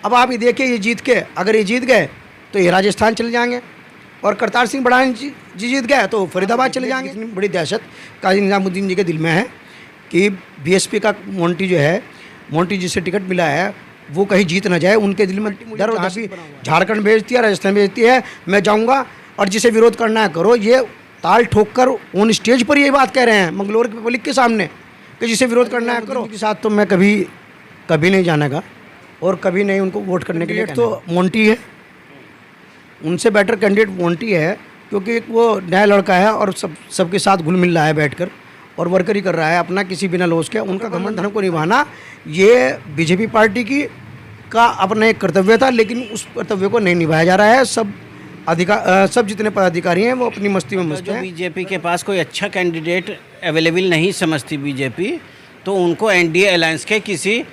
अब आप ये देखिए, ये जीत के अगर ये जीत गए तो ये राजस्थान चले जाएंगे, और करतार सिंह बढ़ानी जी जीत गए तो फरीदाबाद चले जाएंगे। इतनी बड़ी दहशत काजी निजामुद्दीन जी के दिल में है कि बीएसपी का मोंटी जो है, मोंटी जी से टिकट मिला है, वो कहीं जीत ना जाए। उनके दिल में डर और दहशत, झारखंड भेजती है, राजस्थान भेजती है, मैं जाऊँगा और जिसे विरोध करना है करो। ये ताल ठोक कर ऑन स्टेज पर यही बात कह रहे हैं मंगलौर के पब्लिक के सामने कि जिसे विरोध करना है करो। के साथ तो मैं कभी नहीं जानेगा और कभी नहीं उनको वोट करने के लिए। तो मोंटी है, उनसे बेटर कैंडिडेट मोंटी है, क्योंकि वो नया लड़का है और सबके साथ घुल मिल रहा है बैठकर और वर्कर ही कर रहा है अपना, किसी बिना लॉस के। उनका घमंड धर्म को निभाना ये बीजेपी पार्टी की का अपना एक कर्तव्य था, लेकिन उस कर्तव्य को नहीं निभाया जा रहा है। सब जितने पदाधिकारी हैं वो अपनी मस्ती में मस्त हैं। बीजेपी के पास कोई अच्छा कैंडिडेट अवेलेबल नहीं समझती बीजेपी, तो उनको एनडीए अलायंस के किसी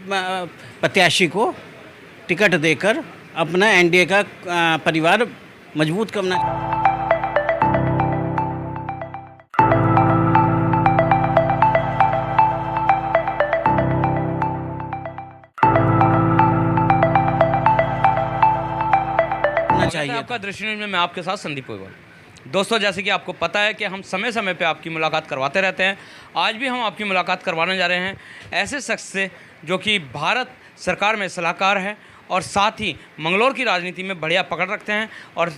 प्रत्याशी को टिकट देकर अपना एनडीए का परिवार मजबूत करना। चाहिए आपका दृष्टि न्यूज़ में मैं आपके साथ संदीप गोयल। दोस्तों, जैसे कि आपको पता है कि हम समय समय पे आपकी मुलाकात करवाते रहते हैं, आज भी हम आपकी मुलाकात करवाने जा रहे हैं ऐसे शख्स से जो कि भारत सरकार में सलाहकार है और साथ ही मंगलौर की राजनीति में बढ़िया पकड़ रखते हैं और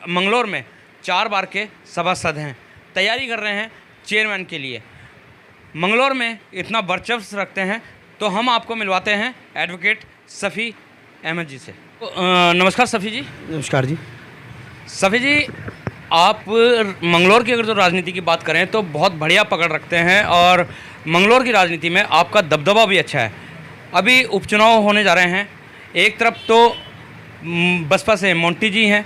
मंगलौर में 4 बार के सभासद हैं, तैयारी कर रहे हैं चेयरमैन के लिए। मंगलौर में इतना वर्चस्व रखते हैं, तो हम आपको मिलवाते हैं एडवोकेट सफ़ी अहमद जी से। नमस्कार सफ़ी जी। नमस्कार जी। सफ़ी जी, आप मंगलौर की अगर तो राजनीति की बात करें तो बहुत बढ़िया पकड़ रखते हैं और मंगलौर की राजनीति में आपका दबदबा भी अच्छा है। अभी उपचुनाव होने जा रहे हैं, एक तरफ तो बसपा से मोंटी जी हैं,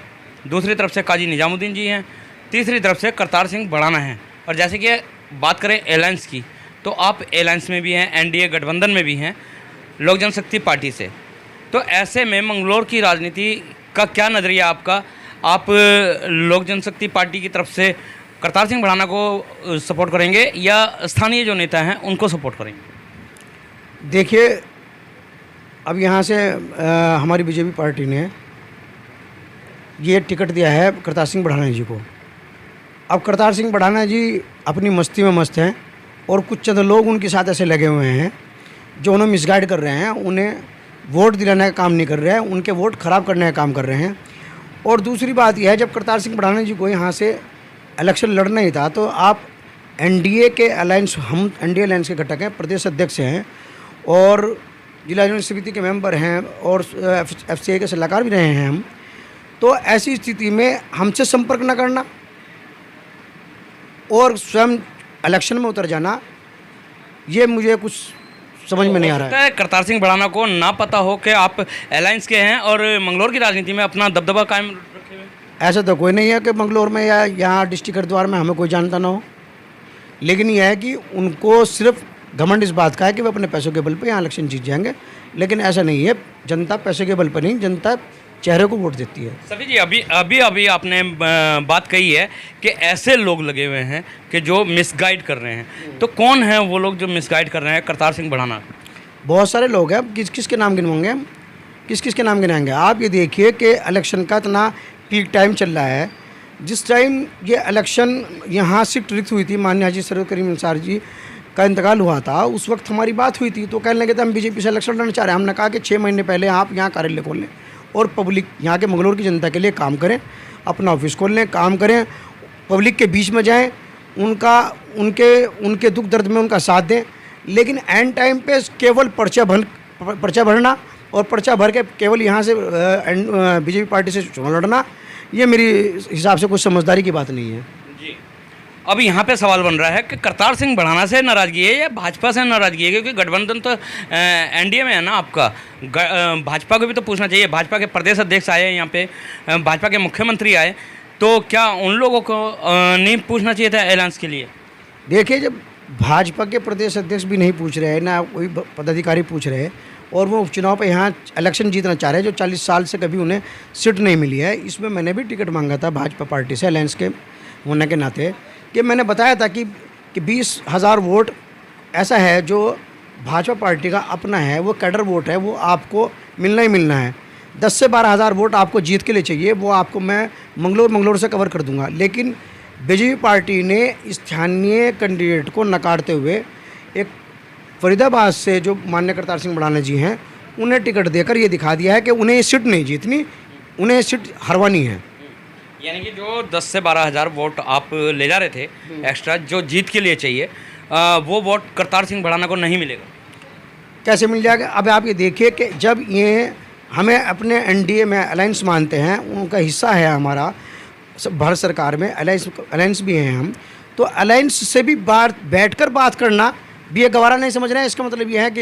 दूसरी तरफ से काजी निजामुद्दीन जी हैं, तीसरी तरफ से करतार सिंह बढ़ाना है। और जैसे कि बात करें अलायंस की, तो आप अलायंस में भी हैं, एनडीए गठबंधन में भी हैं लोक जनशक्ति पार्टी से। तो ऐसे में मंगलौर की राजनीति का क्या नज़रिया आपका? आप लोक जनशक्ति पार्टी की तरफ से करतार सिंह बढ़ाना को सपोर्ट करेंगे या स्थानीय जो नेता हैं उनको सपोर्ट करेंगे? देखिए, अब यहाँ से हमारी बीजेपी पार्टी ने ये टिकट दिया है करतार सिंह बढ़ाना जी को। अब करतार सिंह बढ़ाना जी अपनी मस्ती में मस्त हैं और कुछ चंद लोग उनके साथ ऐसे लगे हुए हैं जो उन्हें मिसगाइड कर रहे हैं, उन्हें वोट दिलाने का काम नहीं कर रहे हैं, उनके वोट ख़राब करने का काम कर रहे हैं। और दूसरी बात यह है, जब करतार सिंह बढ़ाना जी को यहाँ से इलेक्शन लड़ना ही था तो आप एनडीए के अलायंस, हम एनडीए अलायंस के घटक हैं, प्रदेश अध्यक्ष हैं और जिला चुनाव समिति के मेंबर हैं और एफसीआई के सलाहकार भी रहे हैं हम। तो ऐसी स्थिति में हमसे संपर्क न करना और स्वयं इलेक्शन में उतर जाना, ये मुझे कुछ समझ में नहीं आ रहा है। करतार सिंह बढ़ाना को ना पता हो कि आप अलायंस के हैं और मंगलौर की राजनीति में अपना दबदबा कायम रखे हुए। ऐसा तो कोई नहीं है कि मंगलौर में या यहाँ डिस्ट्रिक्ट हरिद्वार में हमें कोई जानता ना हो, लेकिन यह है कि उनको सिर्फ घमंड इस बात का है कि वे अपने पैसों के बल पे यहाँ इलेक्शन जीत जाएंगे, लेकिन ऐसा नहीं है। जनता पैसे के बल पर नहीं, जनता चेहरे को वोट देती है। सभी जी, अभी आपने बात कही है कि ऐसे लोग लगे हुए हैं कि जो मिसगाइड कर रहे हैं, तो कौन है वो लोग जो मिसगाइड कर रहे हैं करतार सिंह बढ़ाना? बहुत सारे लोग हैं, किस किस के नाम गिनवाएंगे हम, किस किस के नाम गिनाएंगे? आप ये देखिए कि इलेक्शन का इतना पीक टाइम चल रहा है। जिस टाइम ये इलेक्शन यहाँ शिफ्ट रिक्त हुई थी, माननीय हाजी सरवर करीम अंसार जी का इंतकाल हुआ था, उस वक्त हमारी बात हुई थी, तो कहने लगे थे हम बीजेपी से इलेक्शन लड़ना चाह रहे हैं। हमने कहा कि 6 महीने पहले आप यहाँ कार्यालय खोल लें और पब्लिक, यहाँ के मंगलौर की जनता के लिए काम करें, अपना ऑफिस खोल लें, काम करें, पब्लिक के बीच में जाएं, उनके दुख दर्द में उनका साथ दें। लेकिन एंड टाइम पे केवल पर्चा भरना और पर्चा भर के केवल यहाँ से बीजेपी पार्टी से चुनाव लड़ना, ये मेरी हिसाब से कुछ समझदारी की बात नहीं है जी। अब यहाँ पे सवाल बन रहा है कि करतार सिंह बढ़ाना से नाराज़गी है या भाजपा से नाराज़गी है, क्योंकि गठबंधन तो एनडीए में है ना आपका। भाजपा को भी तो पूछना चाहिए। भाजपा के प्रदेश अध्यक्ष आए यहाँ पे, भाजपा के मुख्यमंत्री आए, तो क्या उन लोगों को नहीं पूछना चाहिए था अलायंस के लिए? देखिए, जब भाजपा के प्रदेश अध्यक्ष भी नहीं पूछ रहे, ना कोई पदाधिकारी पूछ रहे, और वो उपचुनाव पे यहाँ इलेक्शन जीतना चाह रहे हैं, जो 40 साल से कभी उन्हें सीट नहीं मिली है। इसमें मैंने भी टिकट मांगा था भाजपा पार्टी से, अलायंस के होने के नाते, कि मैंने बताया था कि 20,000 वोट ऐसा है जो भाजपा पार्टी का अपना है, वो कैडर वोट है, वो आपको मिलना ही मिलना है। 10 से 12 हज़ार वोट आपको जीत के लिए चाहिए, वो आपको मैं मंगलोर से कवर कर दूंगा। लेकिन बीजेपी पार्टी ने स्थानीय कैंडिडेट को नकारते हुए एक फरीदाबाद से जो माननीय करतार सिंह बढ़ाना जी हैं, उन्हें टिकट देकर ये दिखा दिया है कि उन्हें ये सीट नहीं जीतनी, उन्हें ये सीट हरवानी है। यानी कि जो 10 से 12 हज़ार वोट आप ले जा रहे थे एक्स्ट्रा, जो जीत के लिए चाहिए, वो वोट करतार सिंह बढ़ाना को नहीं मिलेगा। कैसे मिल जाएगा? अब आप ये देखिए कि जब ये हमें अपने एनडीए में अलायंस मानते हैं, उनका हिस्सा है हमारा भारत सरकार में, अलायंस भी हैं हम, तो अलायंस से भी बैठकर बात करना भी ये गवारा नहीं समझ रहे हैं। इसका मतलब ये है कि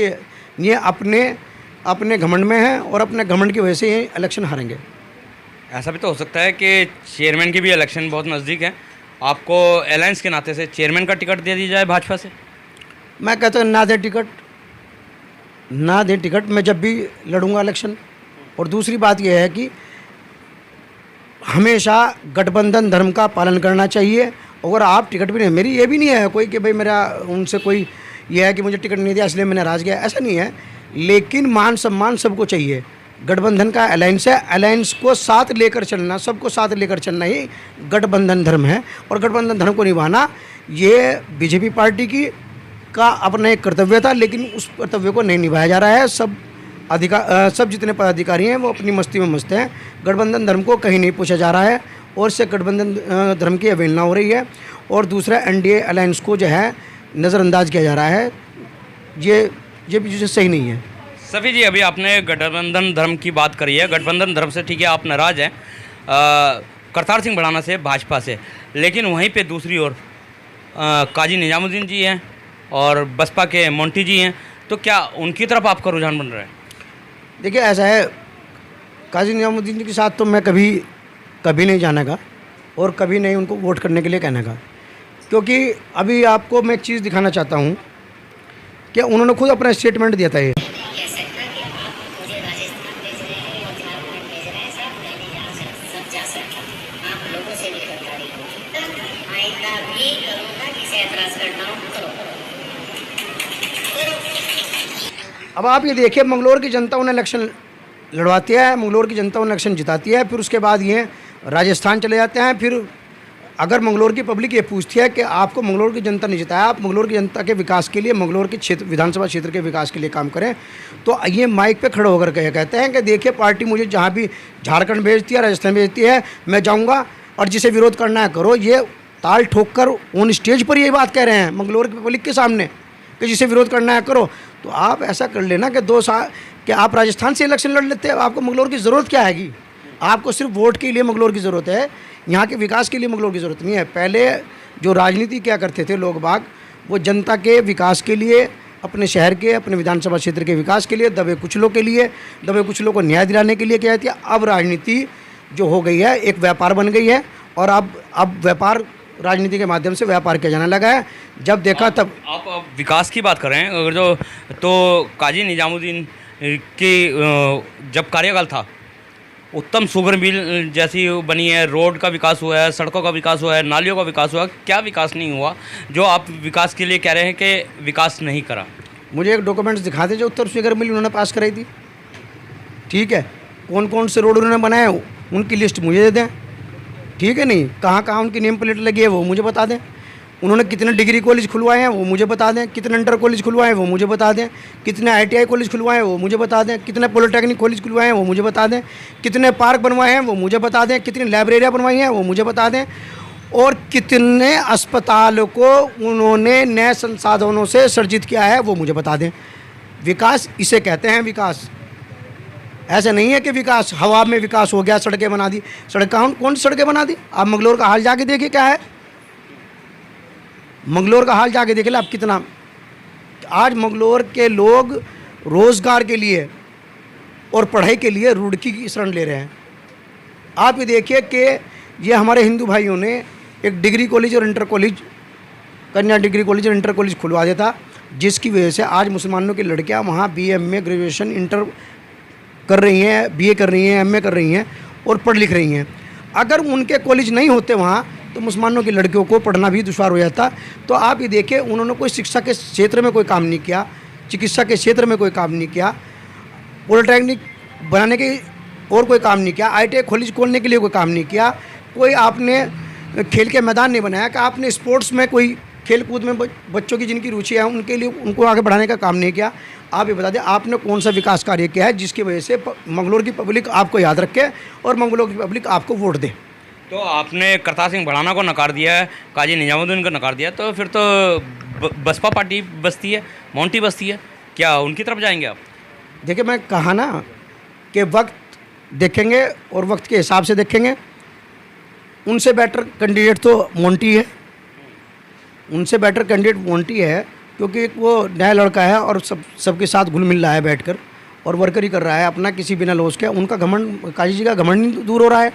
ये अपने घमंड में है और अपने घमंड की वजह से ये इलेक्शन हारेंगे। ऐसा भी तो हो सकता है कि चेयरमैन की भी इलेक्शन बहुत नज़दीक है, आपको अलायंस के नाते से चेयरमैन का टिकट दे दी जाए भाजपा से। मैं कहता हूँ ना दे टिकट, मैं जब भी लड़ूंगा इलेक्शन। और दूसरी बात यह है कि हमेशा गठबंधन धर्म का पालन करना चाहिए। अगर आप टिकट भी नहीं, मेरी ये भी नहीं है कोई कि भाई मेरा उनसे कोई ये है कि मुझे टिकट नहीं दिया इसलिए मैंने नाराज़ गया, ऐसा नहीं है। लेकिन मान सम्मान सबको चाहिए। गठबंधन का अलायंस है, अलायंस को साथ लेकर चलना, सबको साथ लेकर चलना ही गठबंधन धर्म है। और गठबंधन धर्म को निभाना ये बीजेपी पार्टी का अपना एक कर्तव्य था, लेकिन उस कर्तव्य को नहीं निभाया जा रहा है। सब जितने पदाधिकारी हैं वो अपनी मस्ती में मस्त हैं। गठबंधन धर्म को कहीं नहीं पूछा जा रहा है और इससे गठबंधन धर्म की अवहेलना हो रही है। और दूसरा एनडीए अलायंस को जो है नज़रअंदाज किया जा रहा है, ये भी सही नहीं है। सफ़ी जी, अभी आपने गठबंधन धर्म की बात करी है। गठबंधन धर्म से ठीक है, आप नाराज़ हैं करतार सिंह बढ़ाना से, भाजपा से, लेकिन वहीं पे दूसरी ओर काजी निजामुद्दीन जी हैं और बसपा के मोंटी जी हैं, तो क्या उनकी तरफ आपका रुझान बन रहा है? देखिए ऐसा है, काजी निजामुद्दीन जी के साथ तो मैं कभी नहीं जाने का और कभी नहीं उनको वोट करने के लिए कहने का, क्योंकि अभी आपको मैं एक चीज़ दिखाना चाहता हूँ कि उन्होंने खुद अपना स्टेटमेंट दिया था। ये अब आप ये देखिए, मंगलोर की जनता उन्हें इलेक्शन लड़वाती है, मंगलोर की जनता उन्हें इलेक्शन जिताती है, फिर उसके बाद ये राजस्थान चले जाते हैं। फिर अगर मंगलोर की पब्लिक ये पूछती है कि आपको मंगलोर की जनता ने जिताया, आप मंगलोर की जनता के विकास के लिए, मंगलोर के क्षेत्र विधानसभा क्षेत्र के विकास के लिए काम करें, तो ये माइक पे खड़े होकर कहते हैं कि देखिए पार्टी मुझे जहाँ भी झारखंड भेजती है, राजस्थान भेजती है, मैं जाऊँगा और जिसे विरोध करना है करो। ये ताल ठोक कर ऑन स्टेज पर ये बात कह रहे हैं मंगलोर की पब्लिक के सामने कि जिसे विरोध करना है करो। तो आप ऐसा कर लेना कि 2 साल कि आप राजस्थान से इलेक्शन लड़ लेते हैं, आपको मंगलोर की ज़रूरत क्या हैगी? आपको सिर्फ वोट के लिए मंगलोर की ज़रूरत है, यहाँ के विकास के लिए मंगलोर की ज़रूरत नहीं है। पहले जो राजनीति क्या करते थे लोग बाग, वो जनता के विकास के लिए, अपने शहर के, अपने विधानसभा क्षेत्र के विकास के लिए, दबे कुचलों के लिए, दबे कुचलों को न्याय दिलाने के लिए क्या कहती है। अब राजनीति जो हो गई है एक व्यापार बन गई है और अब व्यापार, राजनीति के माध्यम से व्यापार किया जाने लगा है। जब देखा तब आप विकास की बात कर रहे हैं, अगर जो तो काजी निजामुद्दीन की जब कार्यकाल था, उत्तम शुगर मिल जैसी बनी है, रोड का विकास हुआ है, सड़कों का विकास हुआ है, नालियों का विकास हुआ, क्या विकास नहीं हुआ जो आप विकास के लिए कह रहे हैं कि विकास नहीं करा? मुझे एक डॉक्यूमेंट्स दिखा दें जो उत्तम शुगर मिल उन्होंने पास कराई थी, ठीक है, कौन कौन से रोड उन्होंने बनाए उनकी लिस्ट मुझे दे दें, ठीक है, नहीं कहाँ कहाँ उनकी नेम प्लेट लगी है वो मुझे बता दें, उन्होंने कितने डिग्री कॉलेज खुलवाए हैं वो मुझे बता दें, कितने इंटर कॉलेज खुलवाए हैं वो मुझे बता दें, कितने ITI कॉलेज खुलवाए हैं वो मुझे बता दें, कितने पॉलिटेक्निक कॉलेज खुलवाए हैं वो मुझे बता दें, कितने पार्क बनवाए हैं वो मुझे बता दें, कितनी लाइब्रेरियाँ बनवाई हैं वो मुझे बता दें, और कितने अस्पतालों को उन्होंने नए संसाधनों से सर्जित किया है वो मुझे बता दें। विकास इसे कहते हैं विकास। ऐसा नहीं है कि विकास हवा में विकास हो गया, सड़कें बना दी। सड़क कौन सी सड़कें बना दी? आप मंगलोर का हाल जाके देखिए क्या है, मंगलोर का हाल जाके देख ले आप कितना। आज मंगलोर के लोग रोज़गार के लिए और पढ़ाई के लिए रुड़की की शरण ले रहे हैं। आप ये देखिए कि ये हमारे हिंदू भाइयों ने एक डिग्री कॉलेज और इंटर कॉलेज, कन्या डिग्री कॉलेज और इंटर कॉलेज खुलवा दिया था, जिसकी वजह से आज मुसलमानों की लड़कियां वहाँ BA ग्रेजुएशन इंटर कर रही हैं, BA कर रही हैं, MA कर रही हैं और पढ़ लिख रही हैं। अगर उनके कॉलेज नहीं होते वहाँ तो मुसलमानों की लड़कियों को पढ़ना भी दुश्वार हो जाता। तो आप ये देखिए, उन्होंने कोई शिक्षा के क्षेत्र में कोई काम नहीं किया, चिकित्सा के क्षेत्र में कोई काम नहीं किया, पॉलिटेक्निक बनाने के और कोई काम नहीं किया, ITI कॉलेज खोलने के लिए कोई काम नहीं किया, कोई आपने खेल के मैदान नहीं बनाया कि आपने स्पोर्ट्स में कोई खेल कूद में बच्चों की जिनकी रुचि है उनके लिए उनको आगे बढ़ाने का काम नहीं किया। आप ये बता दें आपने कौन सा विकास कार्य किया है जिसकी वजह से मंगलौर की पब्लिक आपको याद रखे और मंगलौर की पब्लिक आपको वोट दे। तो आपने करतार सिंह भड़ाना को नकार दिया है, काजी निजामुद्दीन को नकार दिया, तो फिर तो बसपा पार्टी बसती है, मोंटी बसती है, क्या उनकी तरफ जाएंगे आप? देखिए मैं कहा ना कि वक्त देखेंगे और वक्त के हिसाब से देखेंगे। उनसे बेटर कैंडिडेट तो मोंटी है, उनसे बेटर कैंडिडेट मोंटी है क्योंकि वो नया लड़का है और सबके साथ घुल मिल रहा है बैठकर और वर्कर ही कर रहा है अपना किसी बिना लॉस के। उनका घमंड, काजी जी का घमंड नहीं दूर हो रहा है,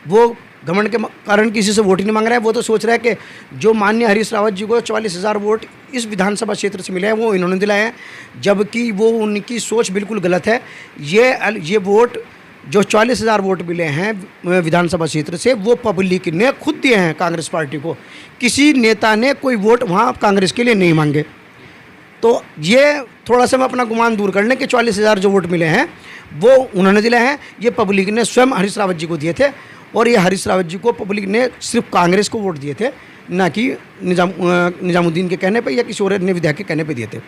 वो घमंड के कारण किसी से वोट ही नहीं मांग रहा है। वो तो सोच रहा है कि जो माननीय हरीश रावत जी को 44,000 वोट इस विधानसभा क्षेत्र से मिले हैं वो इन्होंने दिलाए हैं, जबकि वो उनकी सोच बिल्कुल गलत है। ये वोट जो 44,000 वोट मिले हैं विधानसभा क्षेत्र से वो पब्लिक ने खुद दिए हैं कांग्रेस पार्टी को, किसी नेता ने कोई वोट वहाँ कांग्रेस के लिए नहीं मांगे। तो ये थोड़ा सा मैं अपना गुमान दूर कर लें कि 44,000 जो वोट मिले हैं वो उन्होंने दिए हैं, ये पब्लिक ने स्वयं हरीश रावत जी को दिए थे और ये हरीश रावत जी को पब्लिक ने सिर्फ कांग्रेस को वोट दिए थे, ना कि निजामुद्दीन के कहने पे या किसी और अन्य विधायक के कहने पे दिए थे।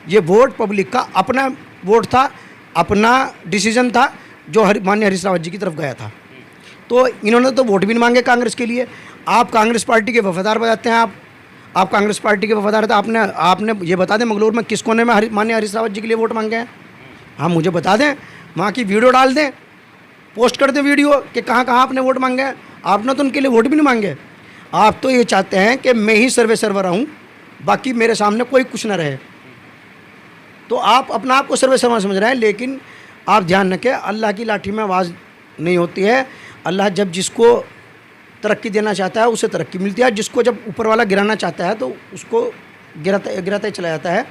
ये वोट पब्लिक का अपना वोट था, अपना डिसीजन था जो माननीय हरीश रावत जी की तरफ गया था। तो इन्होंने तो वोट भी नहीं मांगे कांग्रेस के लिए। आप कांग्रेस पार्टी के वफादार बताते हैं, आप कांग्रेस पार्टी के वफादार थे। आपने ये बता दें मंगलौर में किस कोने में माननीय हरीश रावत जी के लिए वोट मांगे हैं, हाँ मुझे बता दें, वहाँ की वीडियो डाल दें, पोस्ट कर दें वीडियो कि कहाँ कहाँ आपने वोट मांगे हैं। आपने तो उनके लिए वोट भी नहीं मांगे। आप तो ये चाहते हैं कि मैं ही सर्वे सर्वर रहूँ, बाकी मेरे सामने कोई कुछ ना रहे। तो आप अपना आप को सर्वे सर्वर समझ रहे हैं, लेकिन आप ध्यान रखें अल्लाह की लाठी में आवाज़ नहीं होती है। अल्लाह जब जिसको तरक्की देना चाहता है उसे तरक्की मिलती है, जिसको जब ऊपर वाला गिराना चाहता है तो उसको गिराता ही चला जाता है।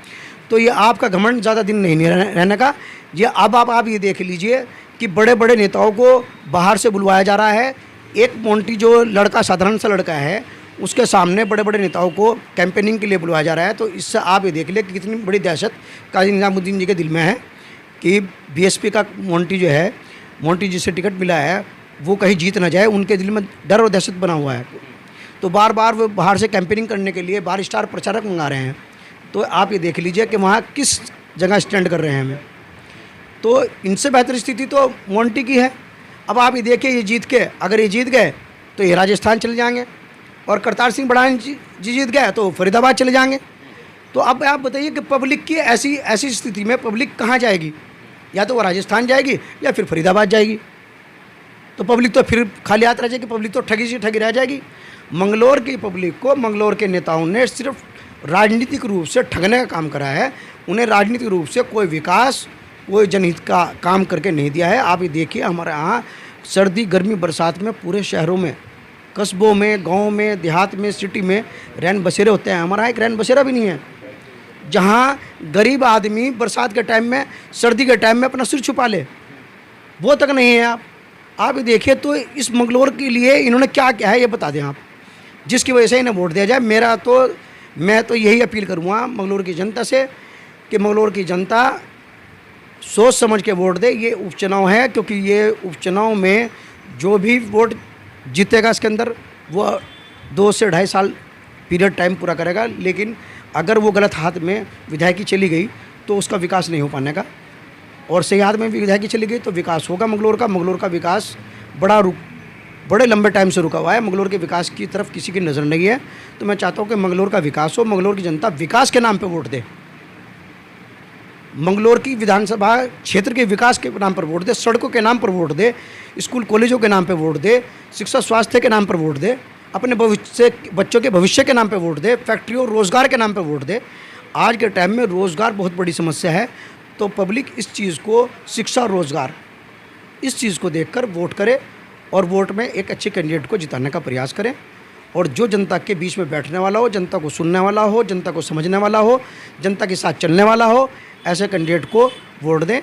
तो ये आपका घमंड ज़्यादा दिन नहीं रहने का। ये अब आप ये देख लीजिए कि बड़े बड़े नेताओं को बाहर से बुलवाया जा रहा है। एक मोंटी जो लड़का साधारण सा लड़का है उसके सामने बड़े बड़े नेताओं को कैंपेनिंग के लिए बुलवाया जा रहा है। तो इससे आप ये देख ले कि कितनी बड़ी दहशत काजी निजामुद्दीन जी के दिल में है कि बीएसपी का मोंटी जो है, मोंटी जिसे टिकट मिला है वो कहीं जीत ना जाए, उनके दिल में डर और दहशत बना हुआ है। तो बार बार वो बाहर से कैंपेनिंग करने के लिए बाहर स्टार प्रचारक मंगा रहे हैं। तो आप ये देख लीजिए कि वहाँ किस जगह स्टैंड कर रहे हैं हमें। तो इनसे बेहतर स्थिति तो मोंटी की है। अब आप ये देखिए, ये जीत के अगर ये जीत गए तो ये राजस्थान चले जाएंगे और करतार सिंह भड़ाना जी जीत गए तो फरीदाबाद चले जाएंगे। तो अब आप बताइए कि पब्लिक की ऐसी स्थिति में पब्लिक कहाँ जाएगी? या तो वो राजस्थान जाएगी या फिर फरीदाबाद जाएगी। तो पब्लिक तो फिर खाली हाथ रह जाएगी, पब्लिक तो ठगी से ठगी रह जाएगी। मंगलौर की पब्लिक को मंगलौर के नेताओं ने सिर्फ राजनीतिक रूप से ठगने का काम करा है। उन्हें राजनीतिक रूप से कोई विकास, कोई जनहित का काम करके नहीं दिया है। आप ये देखिए हमारे यहाँ सर्दी गर्मी बरसात में पूरे शहरों में, कस्बों में, गाँव में, देहात में, सिटी में रैन बसेरे होते हैं। हमारा एक रैन बसेरा भी नहीं है जहाँ गरीब आदमी बरसात के टाइम में, सर्दी के टाइम में अपना सिर छुपा ले, वो तक नहीं है। आप ये देखिए तो इस मंगलौर के लिए इन्होंने क्या क्या है ये बता दें आप, जिसकी वजह से इन्हें वोट दिया जाए। मैं तो यही अपील करूँगा मंगलौर की जनता से कि मंगलौर की जनता सोच समझ के वोट दे। ये उपचुनाव है, क्योंकि ये उपचुनाव में जो भी वोट जीतेगा इसके अंदर वो 2 से 2.5 साल पीरियड टाइम पूरा करेगा। लेकिन अगर वो गलत हाथ में विधायकी चली गई तो उसका विकास नहीं हो पाने का, और सही हाथ में विधायकी चली गई तो विकास होगा मंगलौर का। मंगलौर का विकास बड़े लंबे टाइम से रुका हुआ है। मंगलौर के विकास की तरफ किसी की नज़र नहीं है। तो मैं चाहता हूँ कि मंगलौर का विकास हो, मंगलौर की जनता विकास के नाम पे वोट दे, मंगलौर की विधानसभा क्षेत्र के विकास के नाम पर वोट दे, सड़कों के नाम पर वोट दे, स्कूल कॉलेजों के नाम पर वोट दे, शिक्षा स्वास्थ्य के नाम पर वोट दे, अपने बच्चों के भविष्य के नाम पे वोट दे, फैक्ट्री और रोज़गार के नाम पे वोट दे। आज के टाइम में रोज़गार बहुत बड़ी समस्या है। तो पब्लिक इस चीज़ को, शिक्षा और रोज़गार, इस चीज़ को देखकर वोट करे और वोट में एक अच्छे कैंडिडेट को जिताने का प्रयास करें। और जो जनता के बीच में बैठने वाला हो, जनता को सुनने वाला हो, जनता को समझने वाला हो, जनता के साथ चलने वाला हो, ऐसे कैंडिडेट को वोट दें।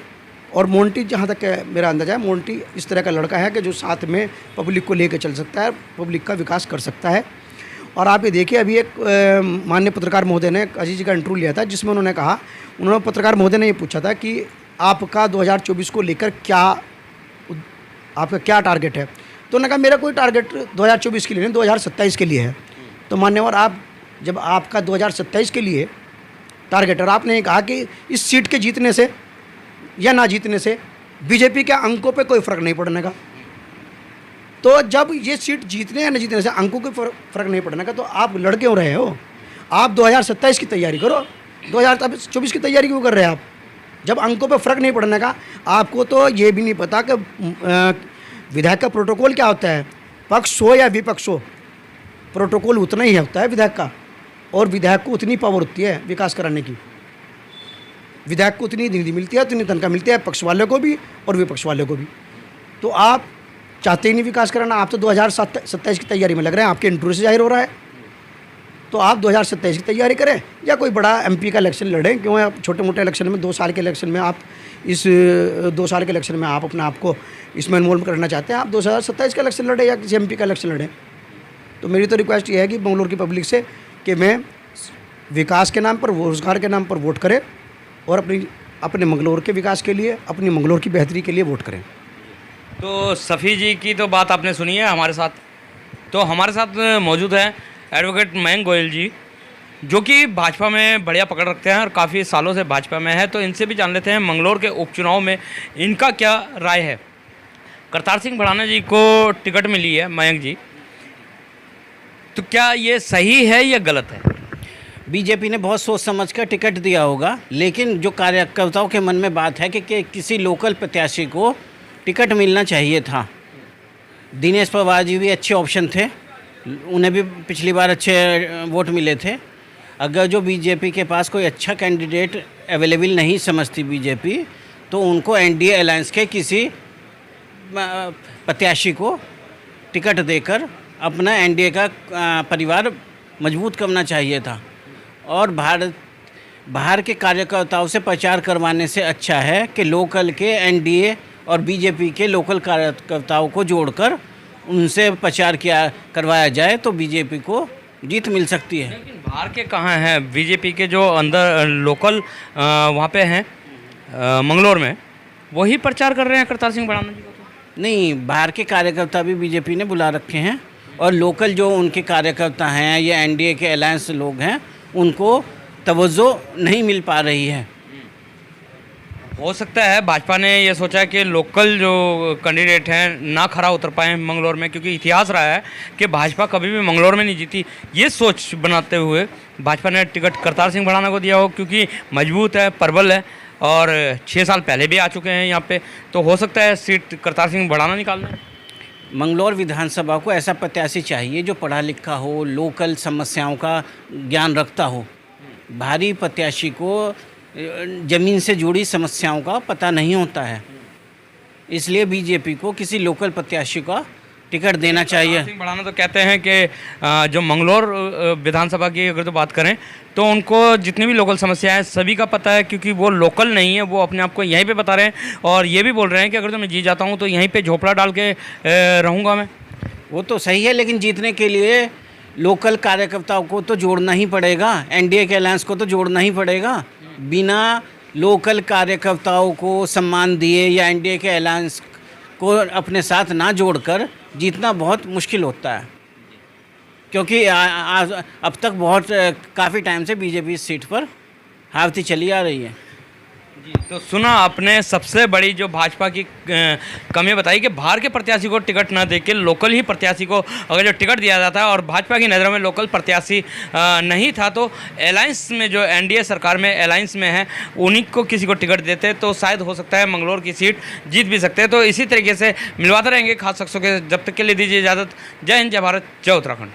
और मोंटी, जहाँ तक मेरा अंदाजा है, मोंटी इस तरह का लड़का है कि जो साथ में पब्लिक को लेकर चल सकता है, पब्लिक का विकास कर सकता है। और आप ये देखिए, अभी एक माननीय पत्रकार महोदय ने अजीत जी का इंटरव्यू लिया था, जिसमें उन्होंने पत्रकार महोदय ने ये पूछा था कि आपका 2024 को लेकर आपका क्या टारगेट है? तो उन्होंने कहा मेरा कोई टारगेट 2024 के लिए नहीं, 2027 के लिए है। तो मान्यवर, आप जब आपका 2027 के लिए टारगेट है और आपने कहा कि इस सीट के जीतने से या ना जीतने से बीजेपी के अंकों पे कोई फ़र्क नहीं पड़ने का, तो जब ये सीट जीतने या न जीतने से अंकों को फ़र्क नहीं पड़ने का, तो आप लड़ क्यों रहे हो? आप 2027 की तैयारी करो, 2024 की तैयारी क्यों कर रहे हैं आप? जब अंकों पे फ़र्क नहीं पड़ने का, आपको तो ये भी नहीं पता कि विधायक का प्रोटोकॉल क्या होता है। पक्ष हो या विपक्ष हो, प्रोटोकॉल उतना ही होता है विधायक का, और विधायक को उतनी पावर होती है विकास कराने की। विधायक को उतनी निधि मिलती है, उतनी तनख्वाह मिलती है, पक्ष वाले को भी और विपक्ष वाले को भी। तो आप चाहते ही नहीं विकास कराना, आप तो 2027 की तैयारी में लग रहे हैं, आपके इंटरव्यू से जाहिर हो रहा है। तो आप 2027 की तैयारी करें या कोई बड़ा एमपी का इलेक्शन लड़ें। क्यों है आप छोटे मोटे इलेक्शन में, 2 साल के इलेक्शन में आप इस 2 साल के इलेक्शन में आप अपने आप को इसमें इन्वॉल्व करना चाहते हैं? आप 2027 का इलेक्शन लड़ें या किसी एमपी का इलेक्शन लड़ें। तो मेरी तो रिक्वेस्ट ये है कि मंगलौर की पब्लिक से कि मैं विकास के नाम पर, रोजगार के नाम पर वोट करें और अपने मंगलौर के विकास के लिए, अपनी मंगलौर की बेहतरी के लिए वोट करें। तो सफ़ी जी की तो बात आपने सुनी है हमारे साथ। तो हमारे साथ मौजूद है एडवोकेट मयंक गोयल जी, जो कि भाजपा में बढ़िया पकड़ रखते हैं और काफ़ी सालों से भाजपा में है। तो इनसे भी जान लेते हैं मंगलौर के उपचुनाव में इनका क्या राय है। करतार सिंह भड़ाना जी को टिकट मिली है मयंक जी, तो क्या ये सही है या गलत है? बीजेपी ने बहुत सोच समझ कर टिकट दिया होगा, लेकिन जो कार्यकर्ताओं के मन में बात है कि किसी लोकल प्रत्याशी को टिकट मिलना चाहिए था। दिनेश पवार जी भी अच्छे ऑप्शन थे, उन्हें भी पिछली बार अच्छे वोट मिले थे। अगर जो बीजेपी के पास कोई अच्छा कैंडिडेट अवेलेबल नहीं समझती बीजेपी, तो उनको एनडीए अलायंस के किसी प्रत्याशी को टिकट देकर अपना एनडीए का परिवार मजबूत करना चाहिए था। और बाहर के कार्यकर्ताओं से प्रचार करवाने से अच्छा है कि लोकल के एनडीए और बीजेपी के लोकल कार्यकर्ताओं को जोड़कर उनसे प्रचार करवाया जाए, तो बीजेपी को जीत मिल सकती है। लेकिन बाहर के कहाँ हैं बीजेपी के जो अंदर लोकल वहाँ पे हैं मंगलौर में, वही प्रचार कर रहे हैं करतार सिंह भड़ाना जी को? तो नहीं, बाहर के कार्यकर्ता भी बीजेपी ने बुला रखे हैं, और लोकल जो उनके कार्यकर्ता हैं या एनडीए के अलायंस लोग हैं, उनको तवज्जो नहीं मिल पा रही है। हो सकता है भाजपा ने ये सोचा कि लोकल जो कैंडिडेट हैं ना खरा उतर पाए मंगलौर में, क्योंकि इतिहास रहा है कि भाजपा कभी भी मंगलौर में नहीं जीती। ये सोच बनाते हुए भाजपा ने टिकट करतार सिंह भड़ाना को दिया हो, क्योंकि मजबूत है, प्रबल है और 6 साल पहले भी आ चुके हैं यहाँ पे। तो हो सकता है सीट करतार सिंह भड़ाना निकाल दें। मंगलौर विधानसभा को ऐसा प्रत्याशी चाहिए जो पढ़ा लिखा हो, लोकल समस्याओं का ज्ञान रखता हो। भारी प्रत्याशी को ज़मीन से जुड़ी समस्याओं का पता नहीं होता है, इसलिए बीजेपी को किसी लोकल प्रत्याशी का टिकट देना चाहिए। सिंह भड़ाना तो कहते हैं कि जो मंगलौर विधानसभा की अगर तो बात करें, तो उनको जितनी भी लोकल समस्या है सभी का पता है, क्योंकि वो लोकल नहीं है, वो अपने आप को यहीं पे बता रहे हैं। और ये भी बोल रहे हैं कि अगर तो मैं जीत जाता हूँ तो यहीं पे झोपड़ा डाल के रहूँगा मैं। वो तो सही है, लेकिन जीतने के लिए लोकल कार्यकर्ताओं को तो जोड़ना ही पड़ेगा, एनडीए के अलायंस को तो जोड़ना ही पड़ेगा। बिना लोकल कार्यकर्ताओं को सम्मान दिए या एनडीए के अलायंस को अपने साथ ना जोड़कर जीतना बहुत मुश्किल होता है, क्योंकि अब तक काफ़ी टाइम से बीजेपी इस सीट पर हारती चली आ रही है। जी, तो सुना आपने सबसे बड़ी जो भाजपा की कमी बताई कि बाहर के प्रत्याशी को टिकट ना देके लोकल ही प्रत्याशी को अगर जो टिकट दिया जाता है, और भाजपा की नज़रों में लोकल प्रत्याशी नहीं था, तो अलायंस में जो एनडीए सरकार में अलायंस में है उन्हीं को किसी को टिकट देते तो शायद हो सकता है मंगलौर की सीट जीत भी सकते हैं। तो इसी तरीके से मिलवाते रहेंगे खास शख्सों के। जब तक के लिए दीजिए इजाज़त। जय हिंद, जय भारत, जय उत्तराखंड।